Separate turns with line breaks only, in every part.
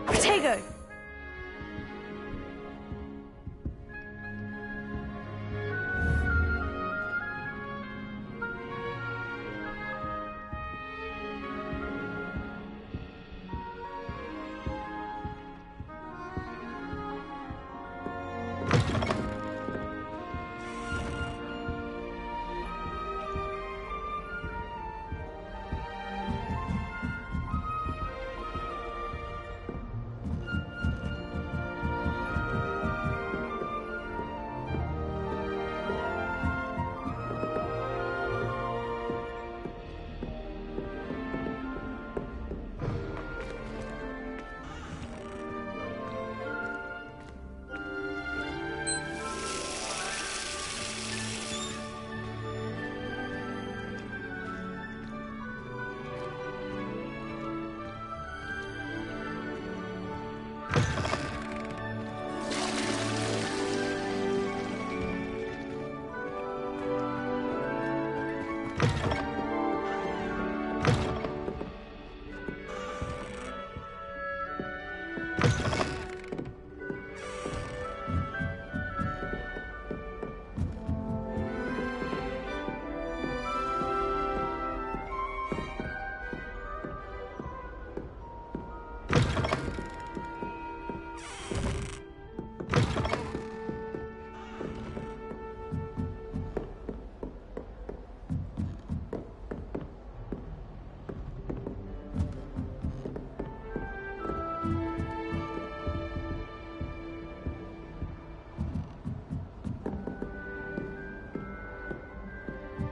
Protego!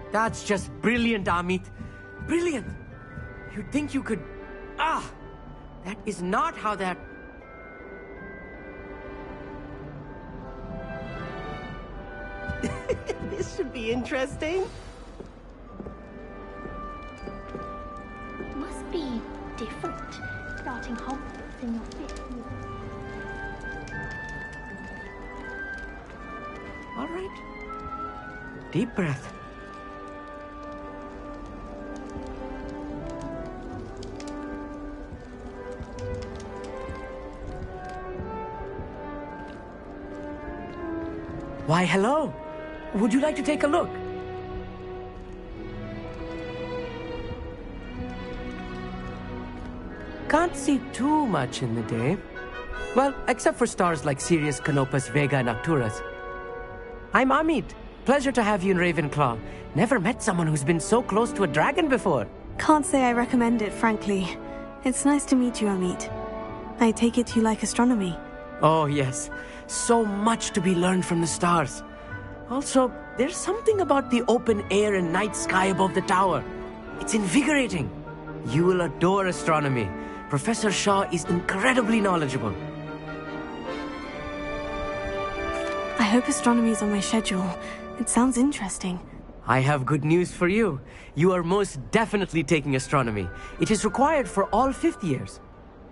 That's just brilliant, Amit. Brilliant. You'd think you could... Ah! That is not how that... This should be interesting.
Must be different, starting Hogwarts in your fifth year.
All right. Deep breath. Why, hello. Would you like to take a look? Can't see too much in the day. Well, except for stars like Sirius, Canopus, Vega, and Arcturus. I'm Amit. Pleasure to have you in Ravenclaw. Never met someone who's been so close to a dragon before.
Can't say I recommend it, frankly. It's nice to meet you, Amit. I take it you like astronomy.
Oh, yes. So much to be learned from the stars. Also, there's something about the open air and night sky above the tower. It's invigorating. You will adore astronomy. Professor Shaw is incredibly knowledgeable.
I hope astronomy's on my schedule. It sounds interesting.
I have good news for you. You are most definitely taking astronomy. It is required for all fifth years.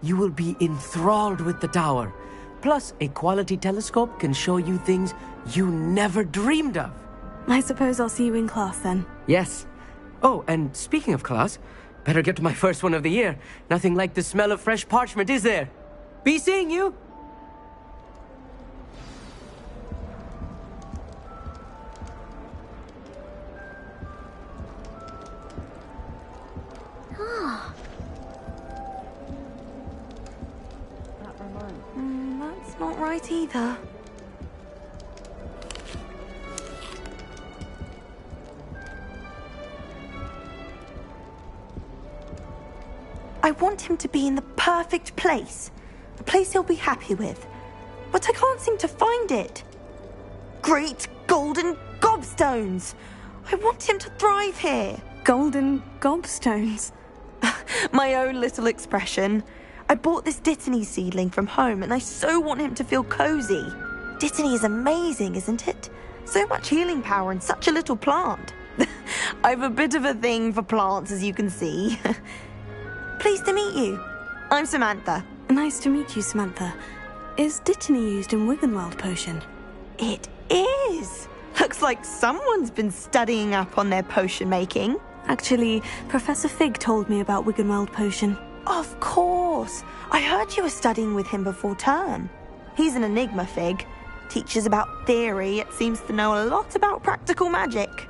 You will be enthralled with the tower. Plus, a quality telescope can show you things you never dreamed of.
I suppose I'll see you in class then.
Yes. Oh, and speaking of class, better get to my first one of the year. Nothing like the smell of fresh parchment, is there? Be seeing you!
That's not right either.
I want him to be in the perfect place.
a place he'll be happy with. But I can't seem to find it. Great golden gobstones! I want him to thrive here.
Golden gobstones.
My own little expression. I bought this Dittany seedling from home and I so want him to feel cozy. Dittany is amazing, isn't it? So much healing power in such a little plant. I've a bit of a thing for plants, as you can see. Pleased to meet you. I'm Samantha.
Nice to meet you, Samantha. Is Dittany used in Wiggenweld potion?
It is. Looks like someone's been studying up on their potion making.
Actually, Professor Fig told me about Wiggenweld potion.
Of course. I heard you were studying with him before term. He's an enigma, Fig. Teaches about theory, yet seems to know a lot about practical magic.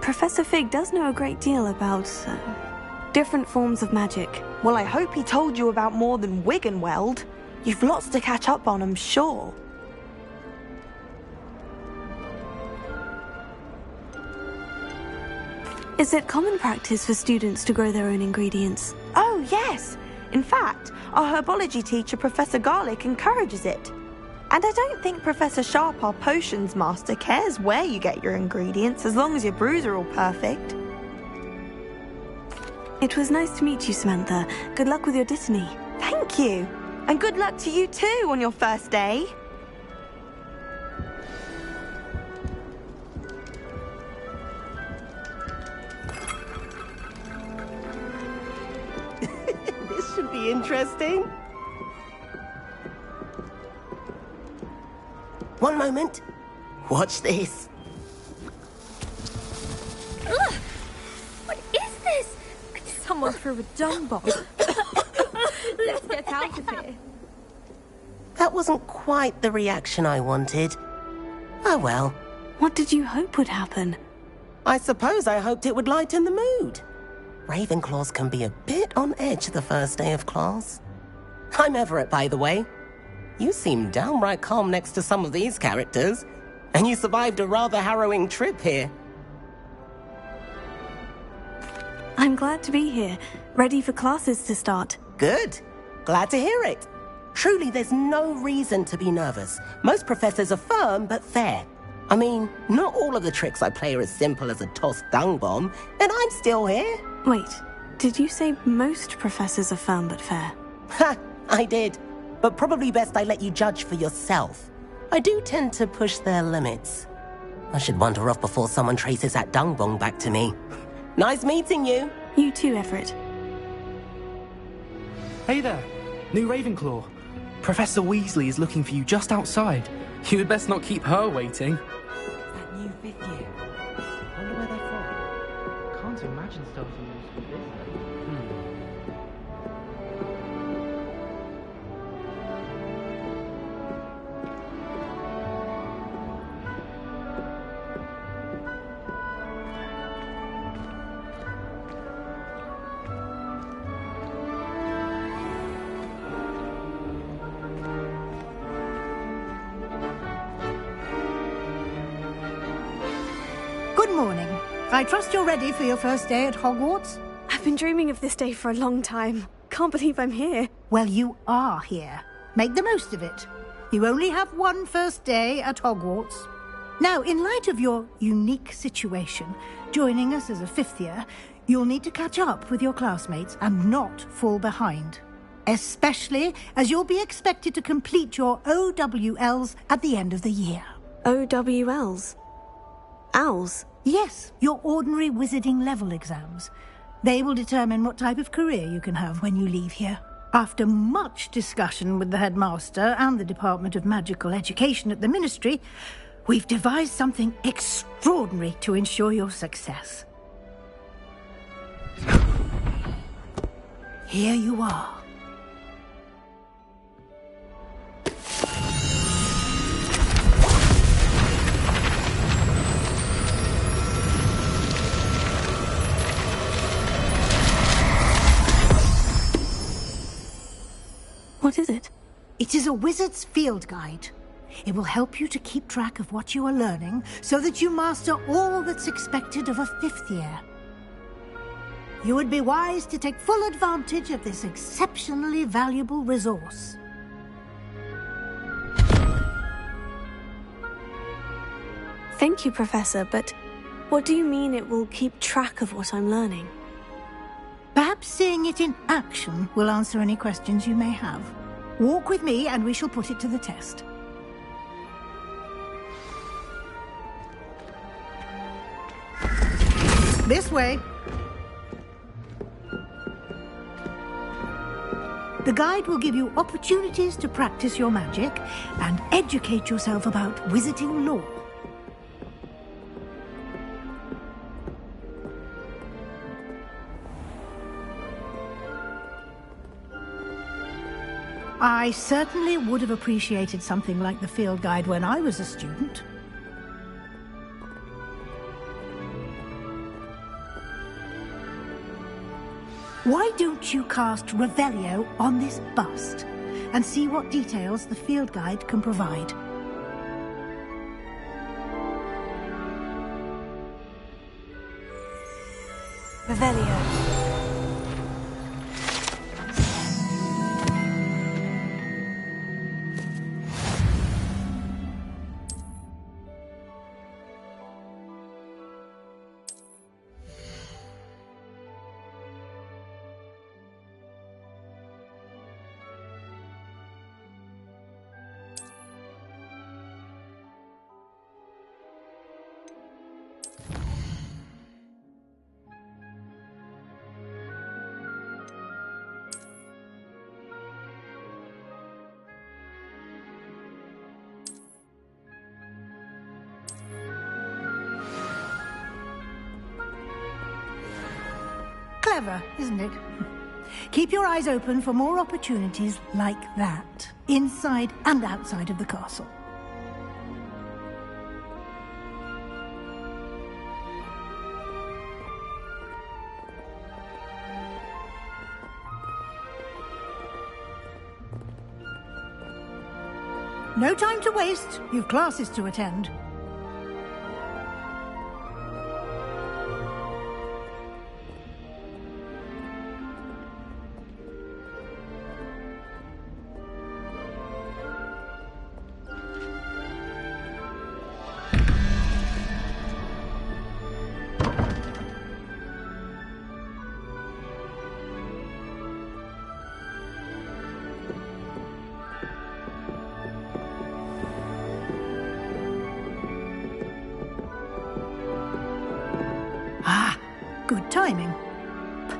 Professor Fig does know a great deal about different forms of magic.
Well, I hope he told you about more than Wiggenweld. You've lots to catch up on, I'm sure.
Is it common practice for students to grow their own ingredients?
Oh, yes. In fact, our herbology teacher, Professor Garlick, encourages it. And I don't think Professor Sharp, our potions master, cares where you get your ingredients, as long as your brews are all perfect.
It was nice to meet you, Samantha. Good luck with your Dittany.
Thank you. And good luck to you too on your first day.
This should be interesting. One moment. Watch this.
Ugh! What is this? Someone threw a dung bomb. Let's get out of here.
That wasn't quite the reaction I wanted. Oh well.
What did you hope would happen?
I suppose I hoped it would lighten the mood. Ravenclaws can be a bit on edge the first day of class. I'm Everett, by the way. You seem downright calm next to some of these characters, and you survived a rather harrowing trip here.
I'm glad to be here, ready for classes to start.
Good. Glad to hear it. Truly, there's no reason to be nervous. Most professors are firm but fair. I mean, not all of the tricks I play are as simple as a tossed dung bomb, and I'm still here.
Wait, did you say most professors are firm but fair?
Ha, I did. But probably best I let you judge for yourself. I do tend to push their limits. I should wander off before someone traces that dung bomb back to me. Nice meeting you.
You too, Everett.
Hey there, new Ravenclaw. Professor Weasley is looking for you just outside. You had best not keep her waiting.
That new fifth year. Wonder where they're from.
Can't imagine starting with this.
Good morning. I trust you're ready for your first day at Hogwarts?
I've been dreaming of this day for a long time. Can't believe I'm here.
Well, you are here. Make the most of it. You only have one first day at Hogwarts. Now, in light of your unique situation, joining us as a fifth year, you'll need to catch up with your classmates and not fall behind. Especially as you'll be expected to complete your OWLs at the end of the year.
OWLs? Owls?
Yes, your ordinary wizarding level exams. They will determine what type of career you can have when you leave here. After much discussion with the headmaster and the Department of Magical Education at the Ministry, we've devised something extraordinary to ensure your success. Here you are.
What is it?
It is a wizard's field guide. It will help you to keep track of what you are learning so that you master all that's expected of a fifth year. you would be wise to take full advantage of this exceptionally valuable resource.
Thank you, Professor, but what do you mean it will keep track of what I'm learning?
Perhaps seeing it in action will answer any questions you may have. Walk with me and we shall put it to the test. This way. The guide will give you opportunities to practice your magic and educate yourself about wizarding lore. I certainly would have appreciated something like the field guide when I was a student. Why don't you cast Revelio on this bust and see what details the field guide can provide?
Revelio.
Clever, isn't it? Keep your eyes open for more opportunities like that, inside and outside of the castle. No time to waste. You've classes to attend. Good timing.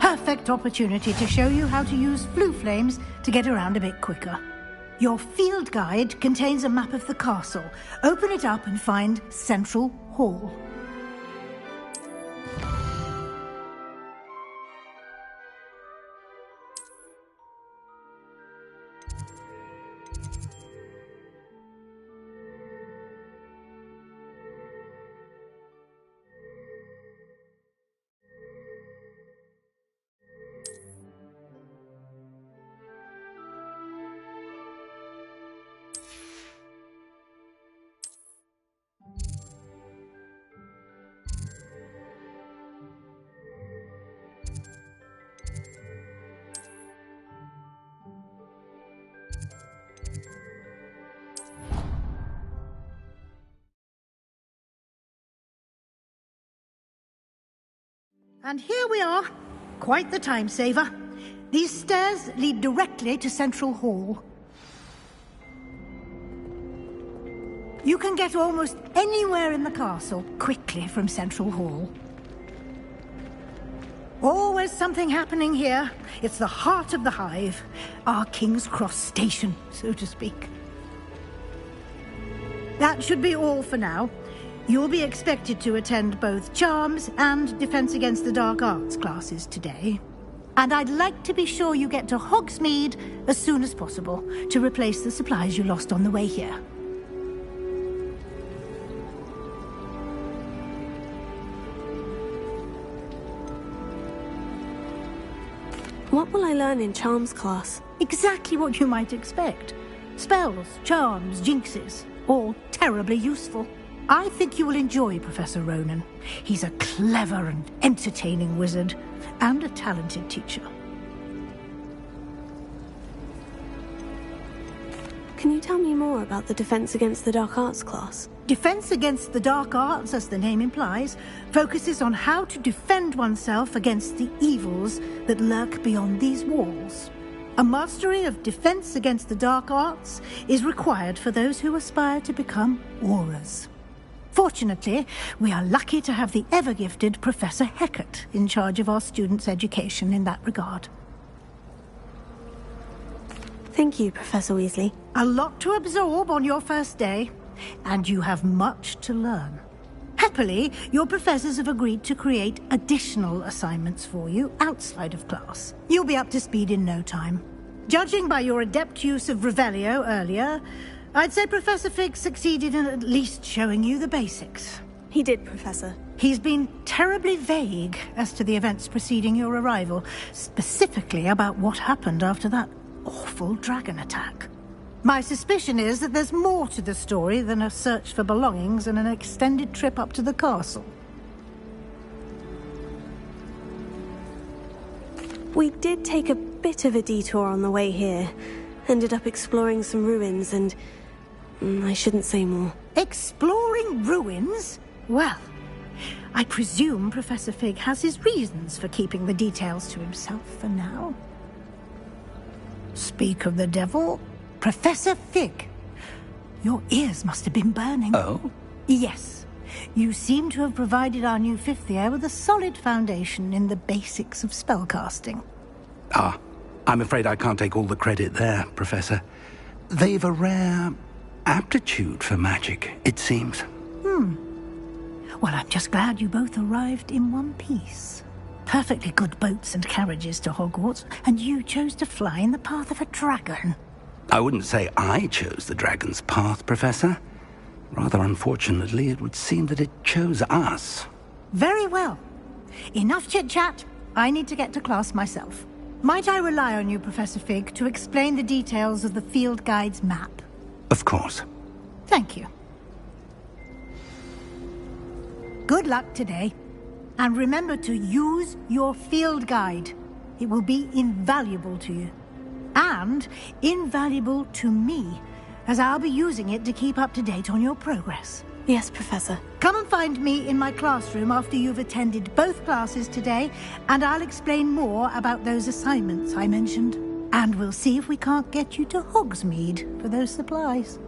Perfect opportunity to show you how to use flue flames to get around a bit quicker. Your field guide contains a map of the castle. Open it up and find Central Hall. And here we are. Quite the time saver. These stairs lead directly to Central Hall. You can get almost anywhere in the castle quickly from Central Hall. Always something happening here. It's the heart of the hive. Our King's Cross station, so to speak. That should be all for now. You'll be expected to attend both Charms and Defense Against the Dark Arts classes today. And I'd like to be sure you get to Hogsmeade as soon as possible to replace the supplies you lost on the way here.
What will I learn in Charms class?
Exactly what you might expect. Spells, charms, jinxes, all terribly useful. I think you will enjoy Professor Ronan. He's a clever and entertaining wizard, and a talented teacher.
Can you tell me more about the Defense Against the Dark Arts class?
Defense Against the Dark Arts, as the name implies, focuses on how to defend oneself against the evils that lurk beyond these walls. A mastery of Defense Against the Dark Arts is required for those who aspire to become Aurors. Fortunately, we are lucky to have the ever-gifted Professor Hecat in charge of our students' education in that regard.
Thank you, Professor Weasley.
A lot to absorb on your first day, and you have much to learn. Happily, your professors have agreed to create additional assignments for you outside of class. You'll be up to speed in no time. Judging by your adept use of Revelio earlier, I'd say Professor Fig succeeded in at least showing you the basics.
He did, Professor.
He's been terribly vague as to the events preceding your arrival, specifically about what happened after that awful dragon attack. My suspicion is that there's more to the story than a search for belongings and an extended trip up to the castle.
We did take a bit of a detour on the way here. Ended up exploring some ruins and... I shouldn't say more.
Exploring ruins? Well, I presume Professor Fig has his reasons for keeping the details to himself for now. Speak of the devil, Professor Fig. Your ears must have been burning.
Oh?
Yes. You seem to have provided our new fifth year with a solid foundation in the basics of spellcasting.
Ah, I'm afraid I can't take all the credit there, Professor. They've a rare aptitude for magic, it seems.
Well, I'm just glad you both arrived in one piece. Perfectly good boats and carriages to Hogwarts, and you chose to fly in the path of a dragon.
I wouldn't say I chose the dragon's path, Professor. Rather unfortunately, it would seem that it chose us.
Very well. Enough chit-chat. I need to get to class myself. Might I rely on you, Professor Fig, to explain the details of the field guide's map?
Of course.
Thank you. Good luck today. And remember to use your field guide. It will be invaluable to you. And invaluable to me, as I'll be using it to keep up to date on your progress.
Yes, Professor.
Come and find me in my classroom after you've attended both classes today, and I'll explain more about those assignments I mentioned. And we'll see if we can't get you to Hogsmeade for those supplies.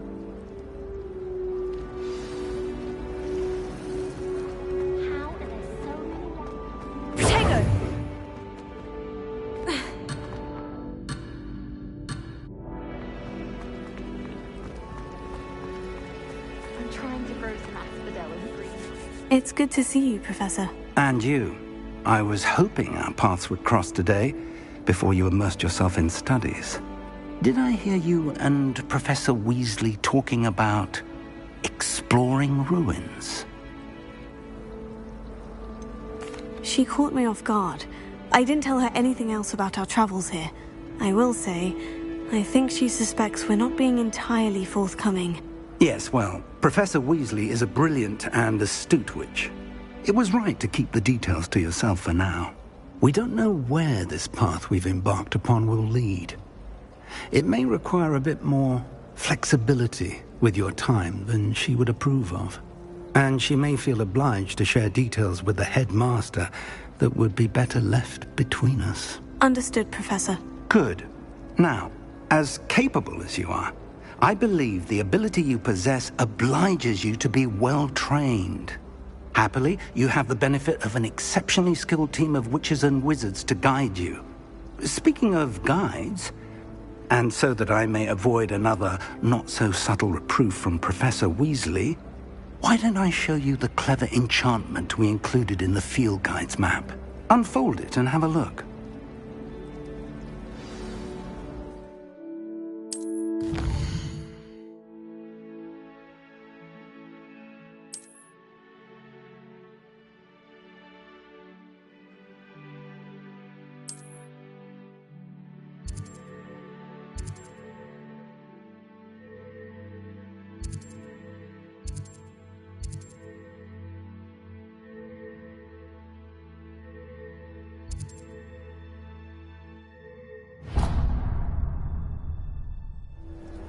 It's good to see you, Professor.
And you. I was hoping our paths would cross today, before you immersed yourself in studies. Did I hear you and Professor Weasley talking about exploring ruins?
She caught me off guard. I didn't tell her anything else about our travels here. I will say, I think she suspects we're not being entirely forthcoming.
Yes, well, Professor Weasley is a brilliant and astute witch. It was right to keep the details to yourself for now. We don't know where this path we've embarked upon will lead. It may require a bit more flexibility with your time than she would approve of. And she may feel obliged to share details with the headmaster that would be better left between us.
Understood, Professor.
Good. Now, as capable as you are, I believe the ability you possess obliges you to be well trained. Happily, you have the benefit of an exceptionally skilled team of witches and wizards to guide you. Speaking of guides, and so that I may avoid another not-so-subtle reproof from Professor Weasley, why don't I show you the clever enchantment we included in the field guide's map? Unfold it and have a look.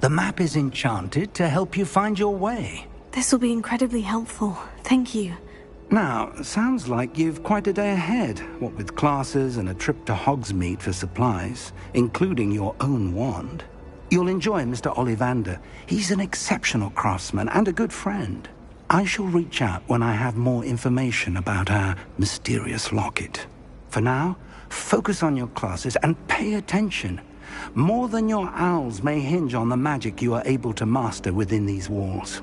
The map is enchanted to help you find your way.
This will be incredibly helpful. Thank you.
Now, sounds like you've quite a day ahead, what with classes and a trip to Hogsmeade for supplies, including your own wand. You'll enjoy Mr. Ollivander. He's an exceptional craftsman and a good friend. I shall reach out when I have more information about our mysterious locket. For now, focus on your classes and pay attention. More than your owls may hinge on the magic you are able to master within these walls.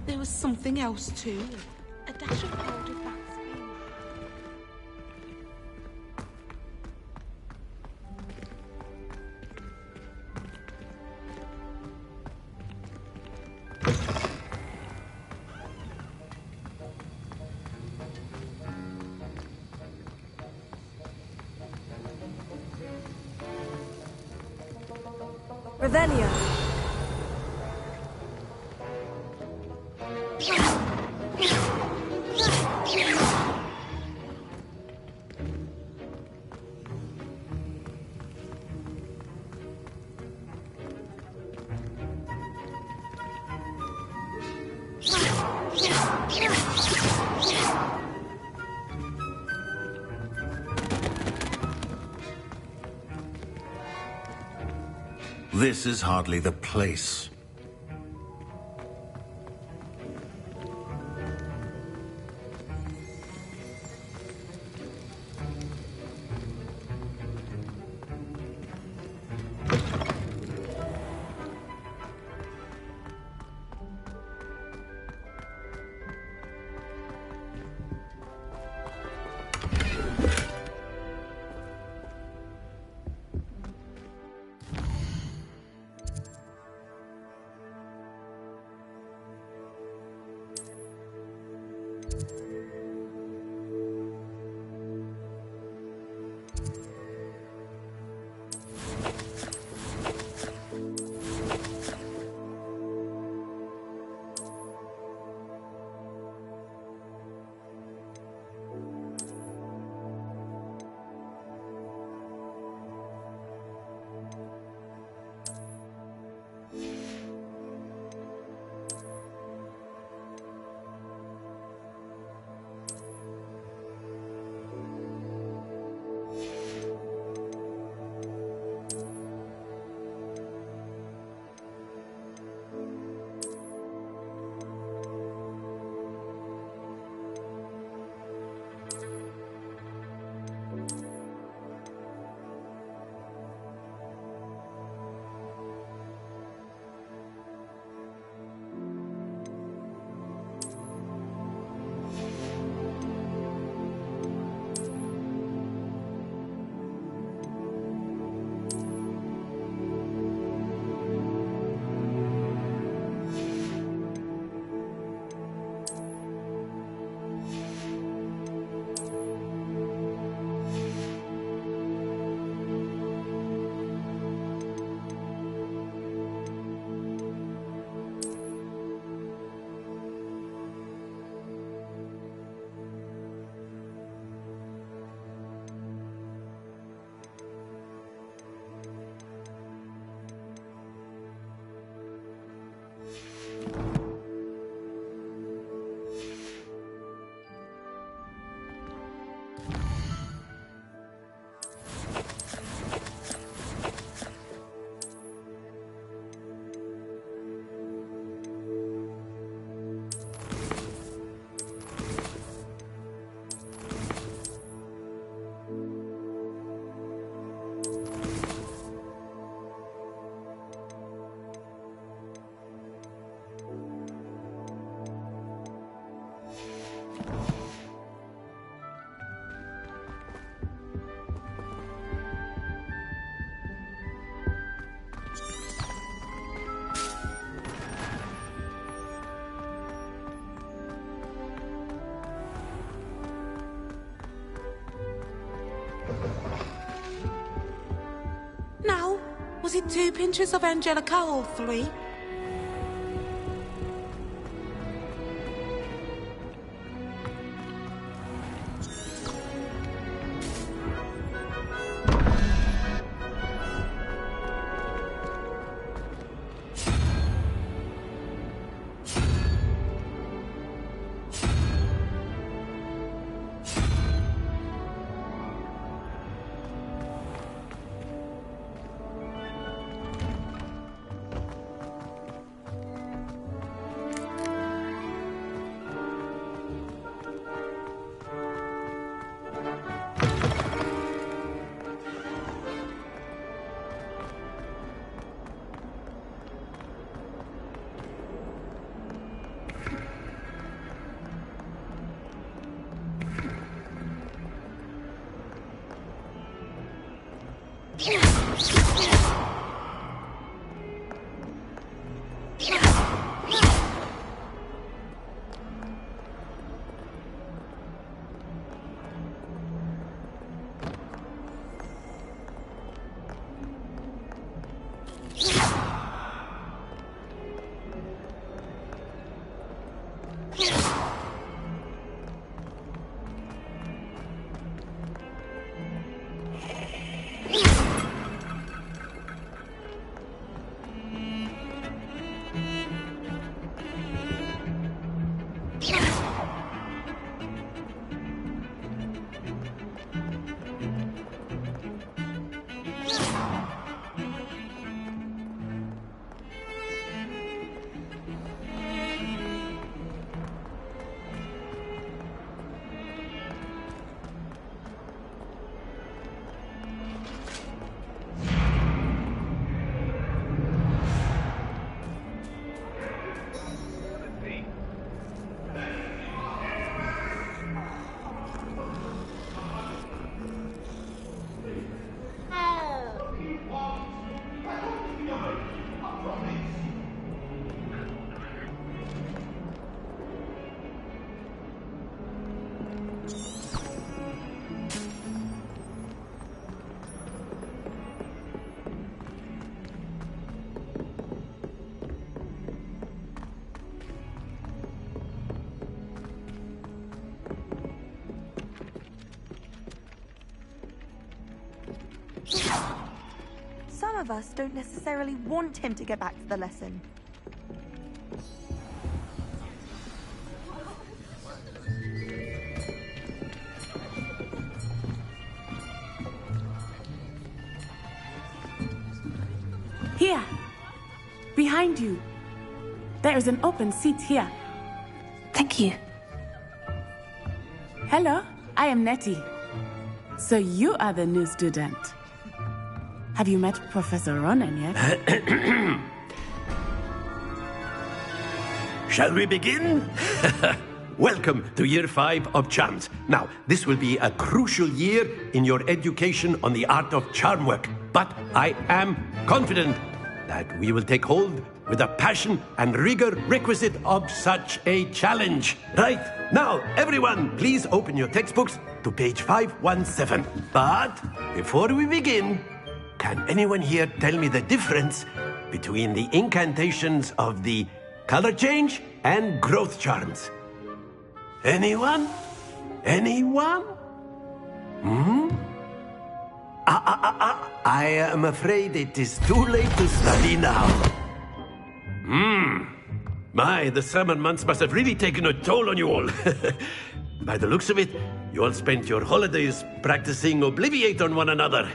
There was something else too. A dash of powdered wax.
Revelio.
This is hardly the place.
Now, was it 2 pinches of Angelica or 3?
Some of us don't necessarily want him to get back to the lesson.
Here! Behind you! There is an open seat here.
Thank you.
Hello, I am Nettie. So you are the new student. Have you met Professor Ronan yet?
Shall we begin? Welcome to Year 5 of Charms. Now, this will be a crucial year in your education on the art of charm work. But I am confident that we will take hold with the passion and rigor requisite of such a challenge. Right, now, everyone, please open your textbooks to page 517. But before we begin, can anyone here tell me the difference between the incantations of the color change and growth charms? Anyone? Anyone? I am afraid it is too late to study now. My, the summer months must have really taken a toll on you all. By the looks of it, you all spent your holidays practicing Obliviate on one another.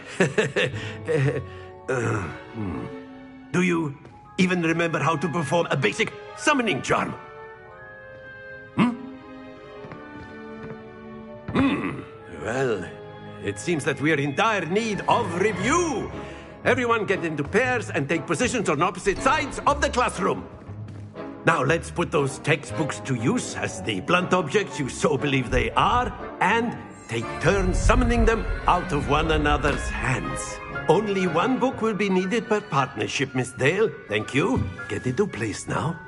Do you even remember how to perform a basic summoning charm? Well, it seems that we are in dire need of review. Everyone get into pairs and take positions on opposite sides of the classroom. Now let's put those textbooks to use as the blunt objects you so believe they are, and take turns summoning them out of one another's hands. Only one book will be needed per partnership, Miss Dale. Thank you. Get into place now.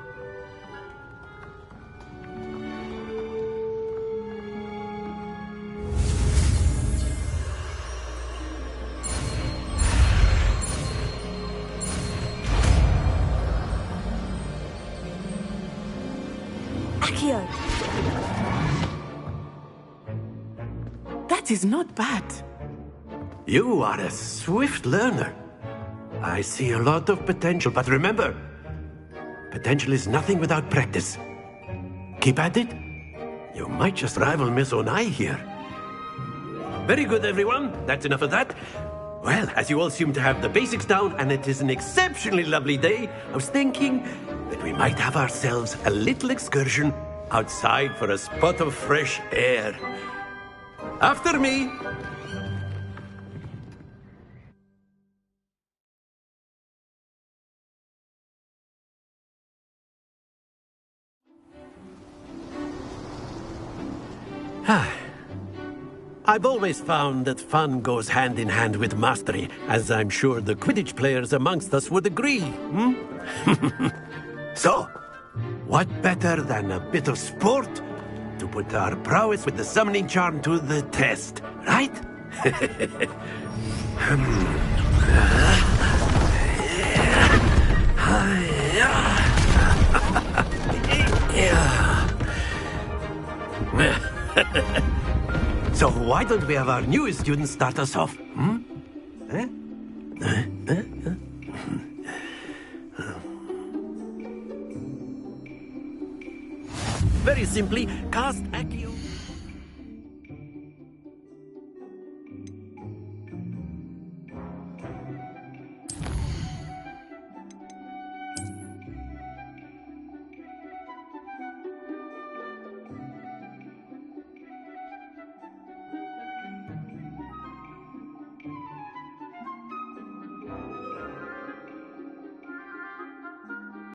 That is not bad.
You are a swift learner. I see a lot of potential, but remember, potential is nothing without practice. Keep at it. You might just rival Miss Onai here. Very good, everyone. That's enough of that. Well, as you all seem to have the basics down, and it is an exceptionally lovely day, I was thinking that we might have ourselves a little excursion outside for a spot of fresh air. After me. I've always found that fun goes hand in hand with mastery, as I'm sure the Quidditch players amongst us would agree. So, what better than a bit of sport to put our prowess with the summoning charm to the test, right? So why don't we have our newest student start us off? Very simply, cast Accio...